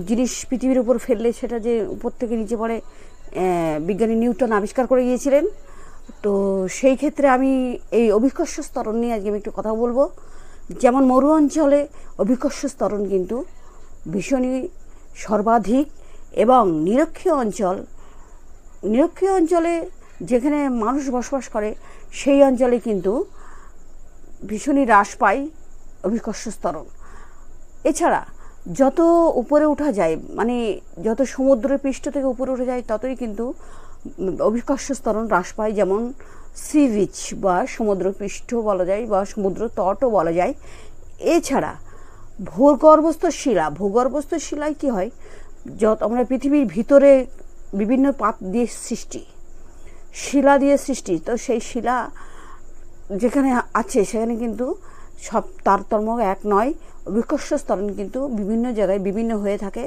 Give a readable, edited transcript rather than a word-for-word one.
জিনিস পৃথিবীর উপর ফেললে সেটা যে উপর থেকে নিচে পড়ে, বিজ্ঞানী নিউটন আবিষ্কার করে গিয়েছিলেন। তো সেই ক্ষেত্রে আমি এই অভিকর্ষ স্তরণ নিয়ে আজকে আমি একটু কথা বলবো। যেমন মরু অঞ্চলে অভিকর্ষ স্তরণ কিন্তু ভীষণই সর্বাধিক, এবং নিরক্ষীয় অঞ্চলে যেখানে মানুষ বসবাস করে সেই অঞ্চলে কিন্তু ভীষণই হ্রাস পায় অভিকর্ষ স্তরণ। এছাড়া যত উপরে ওঠা যায়, মানে যত সমুদ্রের পৃষ্ঠ থেকে উপরে উঠে যায়, ততই কিন্তু অভিকর্ষ স্তরণ হ্রাস পায়। যেমন সি বিচ বা সমুদ্রপৃষ্ঠ বলা যায় বা সমুদ্র তটও বলা যায়। এছাড়া ভূগর্ভস্থ শিলায় কী হয়, আমরা পৃথিবীর ভিতরে বিভিন্ন পাত দিয়ে শিলা দিয়ে সৃষ্টি, তো সেই শিলা যেখানে আছে সেখানে কিন্তু সব তারতম্য এক নয়। অভিকর্ষ স্তরণ কিন্তু বিভিন্ন জায়গায় বিভিন্ন হয়ে থাকে।